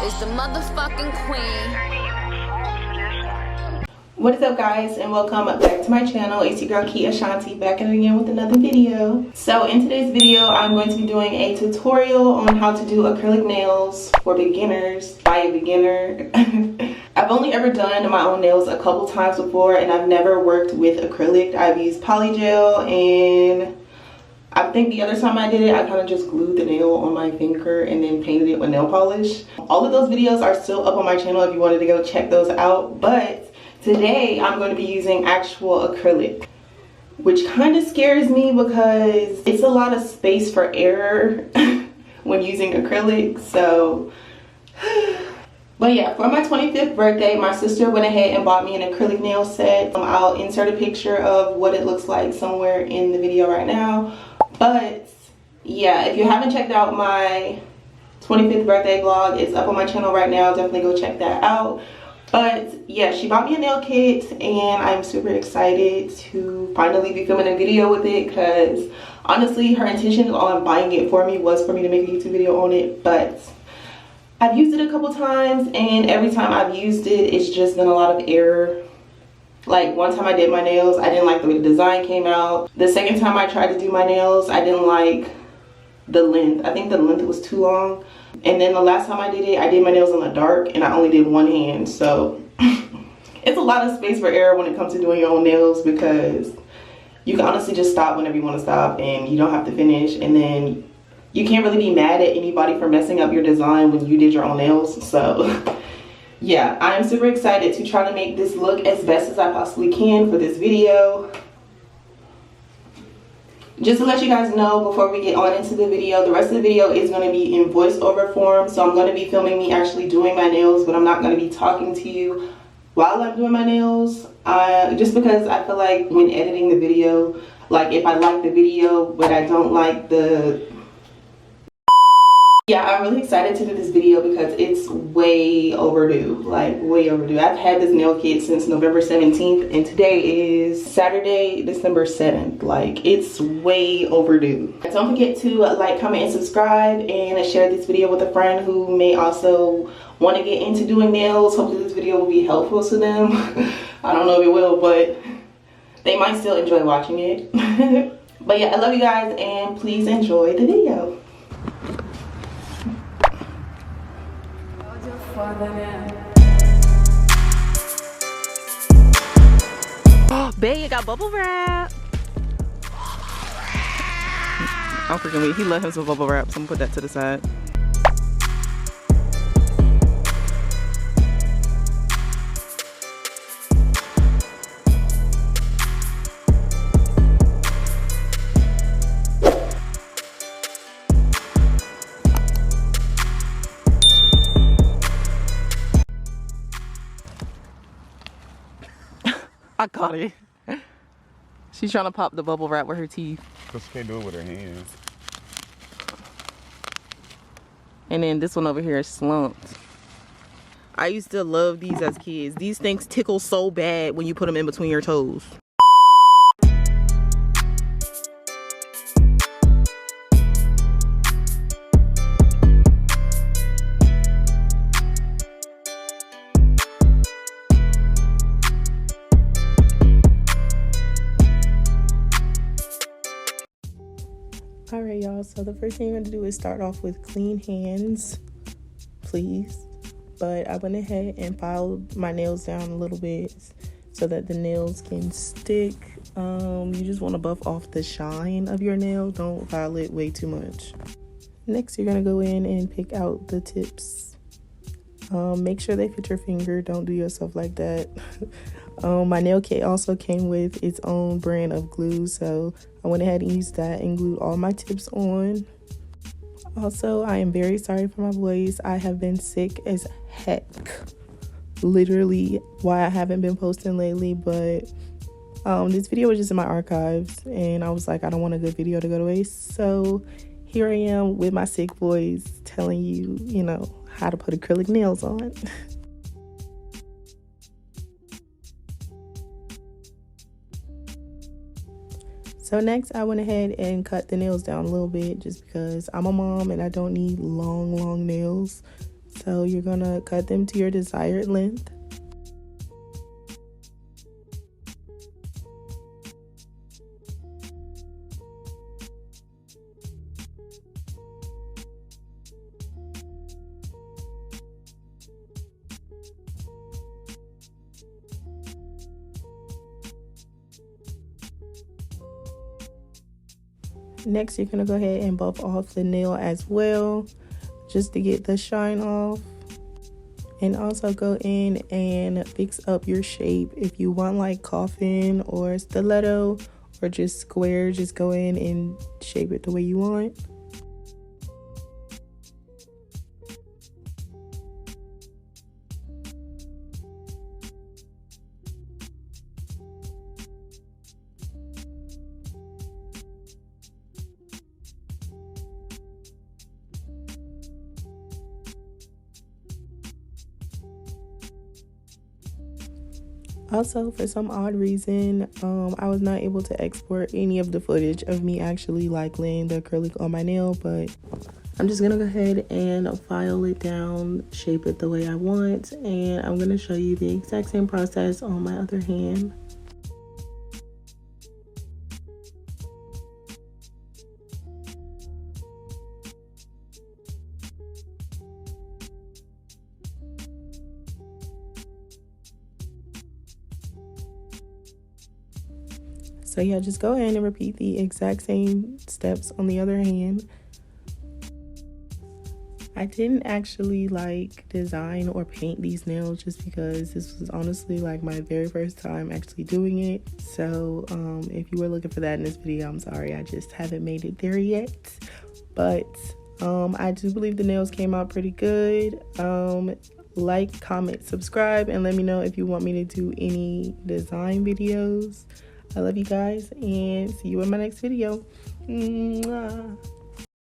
is the motherfucking queen. What is up, guys, and welcome back to my channel. It's your girl Key Ashanti, back again with another video. So in today's video, I'm going to be doing a tutorial on how to do acrylic nails for beginners by a beginner. I've only ever done my own nails a couple times before, and I've never worked with acrylic. I've used polygel, and I think the other time I did it, I kind of just glued the nail on my finger and then painted it with nail polish. All of those videos are still up on my channel if you wanted to go check those out, but today I'm going to be using actual acrylic, which kind of scares me because it's a lot of space for error when using acrylic. So but yeah, for my 25th birthday, my sister went ahead and bought me an acrylic nail set. I'll insert a picture of what it looks like somewhere in the video right now. But yeah, if you haven't checked out my 25th birthday vlog, it's up on my channel right now. Definitely go check that out. But yeah, she bought me a nail kit, and I'm super excited to finally be filming a video with it, because honestly her intention on buying it for me was for me to make a YouTube video on it. But I've used it a couple times, and every time I've used it, it's just been a lot of error. Like one time I did my nails, I didn't like the way the design came out. The second time I tried to do my nails, I didn't like the length. I think the length was too long. And then the last time I did my nails in the dark, and I only did one hand. So it's a lot of space for error when it comes to doing your own nails, because you can honestly just stop whenever you want to stop, and you don't have to finish. And then you can't really be mad at anybody for messing up your design when you did your own nails. So yeah, I'm super excited to try to make this look as best as I possibly can for this video. Just to let you guys know before we get on into the video, the rest of the video is going to be in voiceover form. So I'm going to be filming me actually doing my nails, but I'm not going to be talking to you while I'm doing my nails. Just because I feel like when editing the video, like if I like the video but I don't like the... Yeah, I'm really excited to do this video because it's way overdue, like way overdue. I've had this nail kit since November 17th, and today is Saturday, December 7th. Like, it's way overdue. Don't forget to like, comment, and subscribe, and share this video with a friend who may also want to get into doing nails. Hopefully this video will be helpful to them. I don't know if it will, but they might still enjoy watching it. But yeah, I love you guys, and please enjoy the video. Babe, you got bubble wrap. I'm freaking weak. He let him some bubble wrap, so I'm gonna put that to the side. I caught it. She's trying to pop the bubble wrap with her teeth. Because she can't do it with her hands. And then this one over here is slumped. I used to love these as kids. These things tickle so bad when you put them in between your toes. Alright y'all, so the first thing you're going to do is start off with clean hands, please. But I went ahead and filed my nails down a little bit so that the nails can stick. You just want to buff off the shine of your nail. Don't file it way too much. Next, you're going to go in and pick out the tips. Make sure they fit your finger. Don't do yourself like that. My nail kit also came with its own brand of glue, so I went ahead and used that and glued all my tips on. Also, I am very sorry for my voice. I have been sick as heck. Literally why I haven't been posting lately, but this video was just in my archives, and I was like, I don't want a good video to go to waste. So here I am with my sick voice telling you, you know, how to put acrylic nails on. So next I went ahead and cut the nails down a little bit just because I'm a mom and I don't need long nails. So you're gonna cut them to your desired length. Next, you're gonna go ahead and buff off the nail as well, just to get the shine off. And also go in and fix up your shape. If you want like coffin or stiletto or just square, just go in and shape it the way you want. Also, for some odd reason, I was not able to export any of the footage of me actually like laying the acrylic on my nail, but I'm just gonna go ahead and file it down, shape it the way I want, and I'm gonna show you the exact same process on my other hand. So yeah, just go ahead and repeat the exact same steps on the other hand. I didn't actually like design or paint these nails just because this was honestly like my very first time actually doing it. So if you were looking for that in this video, I'm sorry, I just haven't made it there yet. But I do believe the nails came out pretty good. Like, comment, subscribe, and let me know if you want me to do any design videos. I love you guys, and see you in my next video. Mwah.